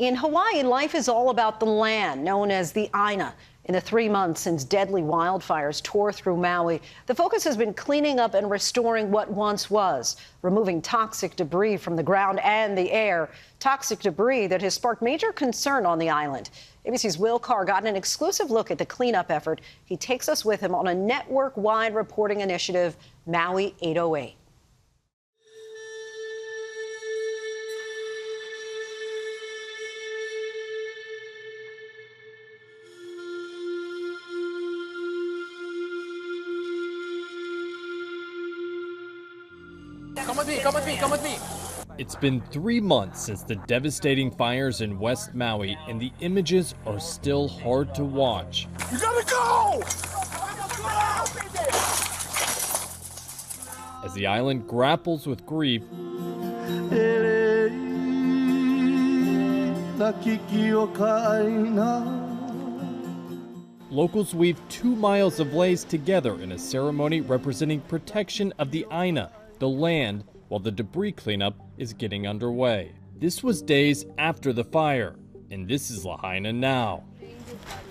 In Hawaii, life is all about the land, known as the Āina. In the 3 months since deadly wildfires tore through Maui, the focus has been cleaning up and restoring what once was, removing toxic debris from the ground and the air, toxic debris that has sparked major concern on the island. ABC's Will Carr got an exclusive look at the cleanup effort. He takes us with him on a network-wide reporting initiative, Maui 808. Come with me, come with me, come with me. It's been 3 months since the devastating fires in West Maui, and the images are still hard to watch. You gotta go! As the island grapples with grief, locals weave 2 miles of leis together in a ceremony representing protection of the Āina, the land, while the debris cleanup is getting underway. This was days after the fire, and this is Lahaina now.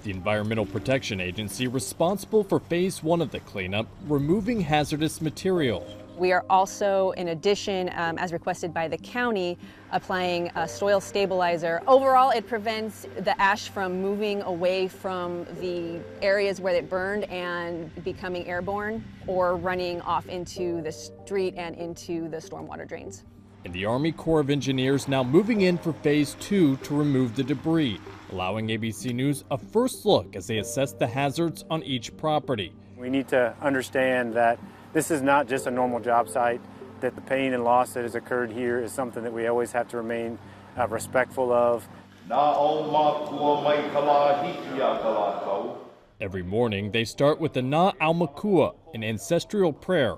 The Environmental Protection Agency responsible for phase 1 of the cleanup, removing hazardous material. We are also, in addition, as requested by the county, applying a soil stabilizer. Overall, it prevents the ash from moving away from the areas where it burned and becoming airborne or running off into the street and into the stormwater drains. And the Army Corps of Engineers now moving in for phase 2 to remove the debris, allowing ABC News a first look as they assess the hazards on each property. We need to understand that this is not just a normal job site, that the pain and loss that has occurred here is something that we always have to remain respectful of. Every morning, they start with the Na Au Makua, an ancestral prayer,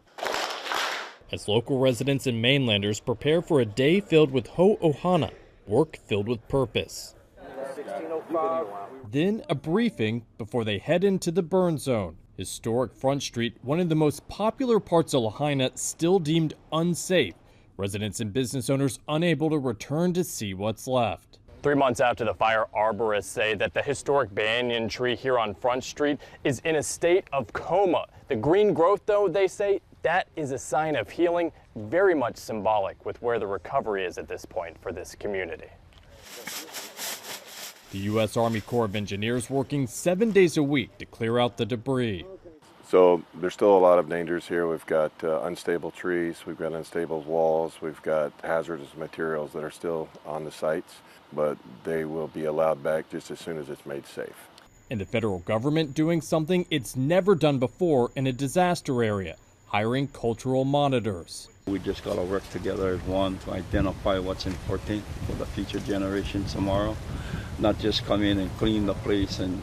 as local residents and mainlanders prepare for a day filled with ho'ohana, work filled with purpose. Then a briefing before they head into the burn zone. Historic Front Street, one of the most popular parts of Lahaina, still deemed unsafe. Residents and business owners unable to return to see what's left. 3 months after the fire, arborists say that the historic banyan tree here on Front Street is in a state of coma. The green growth, though, they say, that is a sign of healing, very much symbolic with where the recovery is at this point for this community. The U.S. Army Corps of Engineers working 7 days a week to clear out the debris. So there's still a lot of dangers here. We've got unstable trees, we've got unstable walls, we've got hazardous materials that are still on the sites, but they will be allowed back just as soon as it's made safe. And the federal government doing something it's never done before in a disaster area, hiring cultural monitors. We just got to work together as one to identify what's important for the future generations tomorrow. Not just come in and clean the place and,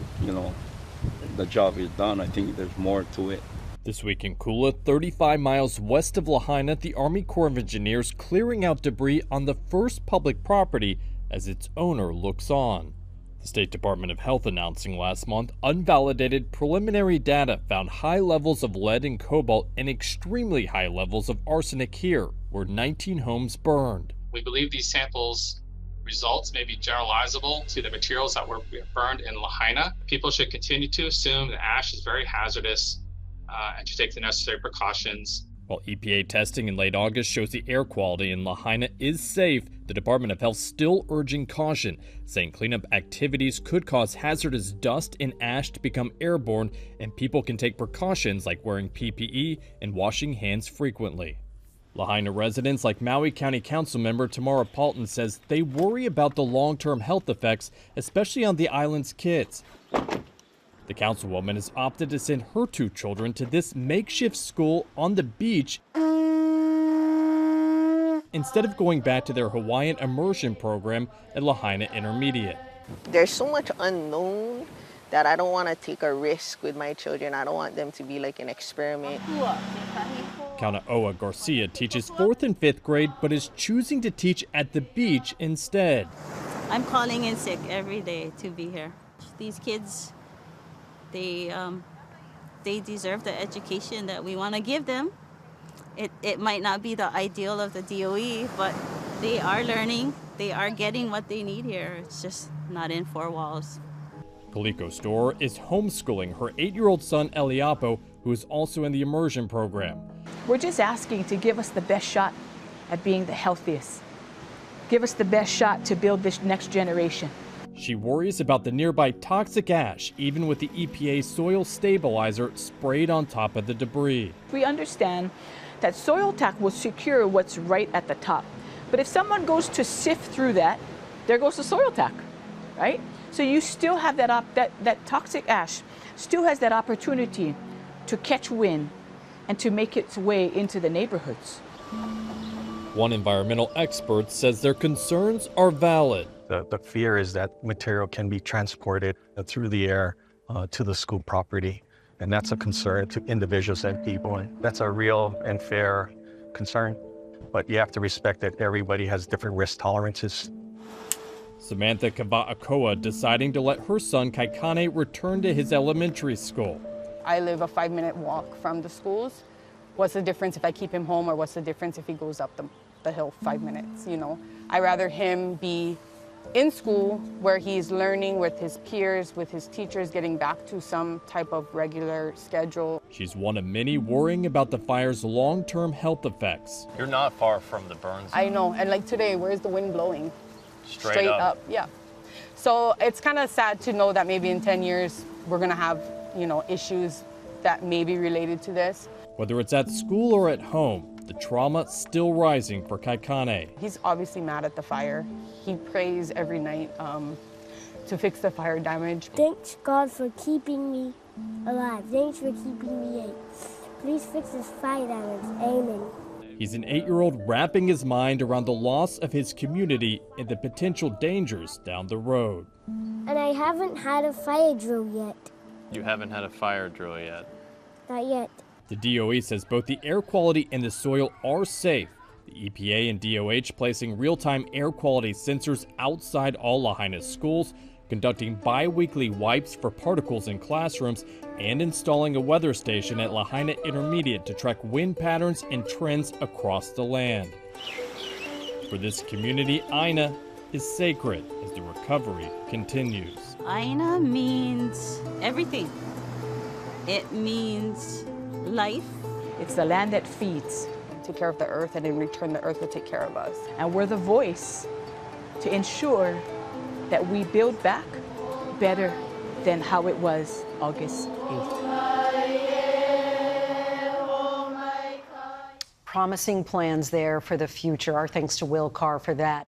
the job is done. I think there's more to it. This week in Kula, 35 miles west of Lahaina, the Army Corps of Engineers clearing out debris on the first public property as its owner looks on. The State Department of Health announcing last month unvalidated preliminary data found high levels of lead and cobalt and extremely high levels of arsenic here, where 19 homes burned. We believe these samples results may be generalizable to the materials that were burned in Lahaina. People should continue to assume that ash is very hazardous and to take the necessary precautions. While EPA testing in late August shows the air quality in Lahaina is safe, the Department of Health still urging caution, saying cleanup activities could cause hazardous dust and ash to become airborne, and people can take precautions like wearing PPE and washing hands frequently. Lahaina residents like Maui County Council member Tamara Paulton says they worry about the long-term health effects, especially on the island's kids. The councilwoman has opted to send her 2 children to this makeshift school on the beach instead of going back to their Hawaiian immersion program at Lahaina Intermediate. There's so much unknown that I don't want to take a risk with my children. I don't want them to be like an experiment. Kaunaoa Garcia teaches 4th and 5th grade, but is choosing to teach at the beach instead. I'm calling in sick every day to be here. These kids, they deserve the education that we want to give them. It might not be the ideal of the DOE, but They are learning. They are getting what they need here. It's just not in four walls. Kaliko Store is homeschooling her 8-year-old son Eliapo, who is also in the immersion program. We're just asking to give us the best shot at being the healthiest. Give us the best shot to build this next generation. She worries about the nearby toxic ash, even with the EPA soil stabilizer sprayed on top of the debris. We understand that soil tack will secure what's right at the top. But if someone goes to sift through that, there goes the soil tack, right? So you still have that toxic ash still has that opportunity to catch wind and to make its way into the neighborhoods. One environmental expert says their concerns are valid. The fear is that material can be transported through the air to the school property. And that's a concern to individuals and people. And that's a real and fair concern. But you have to respect that everybody has different risk tolerances. Samantha Kava'akoa deciding to let her son Kaikane return to his elementary school. I live a 5-minute walk from the schools. What's the difference if I keep him home, or what's the difference if he goes up the hill 5 minutes, you know? I'd rather him be in school where he's learning with his peers, with his teachers, getting back to some type of regular schedule. She's one of many worrying about the fire's long-term health effects. You're not far from the burns. I know, and like today, where's the wind blowing? Straight up. Yeah. So it's kind of sad to know that maybe in 10 years, we're gonna have, you know, issues that may be related to this. Whether it's at school or at home, the trauma still rising for Kaikane. He's obviously mad at the fire. He prays every night to fix the fire damage. Thanks God for keeping me alive. Thanks for keeping me safe. Please fix this fire damage. Amen. He's an 8-year-old wrapping his mind around the loss of his community and the potential dangers down the road. And I haven't had a fire drill yet. You haven't had a fire drill yet? Not yet. The DOE says both the air quality and the soil are safe. The EPA and DOH placing real-time air quality sensors outside all Lahaina schools, conducting bi-weekly wipes for particles in classrooms, and installing a weather station at Lahaina Intermediate to track wind patterns and trends across the land. For this community, Āina is sacred as the recovery continues. Āina means everything. It means life. It's the land that feeds. Take care of the earth, and in return, the earth will take care of us. And we're the voice to ensure that we build back better than how it was August 8th. Promising plans there for the future. Our thanks to Will Carr for that.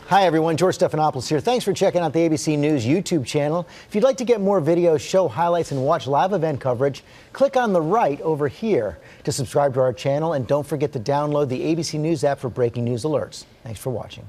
Hi, everyone. George Stephanopoulos here. Thanks for checking out the ABC News YouTube channel. If you'd like to get more videos, show highlights, and watch live event coverage, click on the right over here to subscribe to our channel. And don't forget to download the ABC News app for breaking news alerts. Thanks for watching.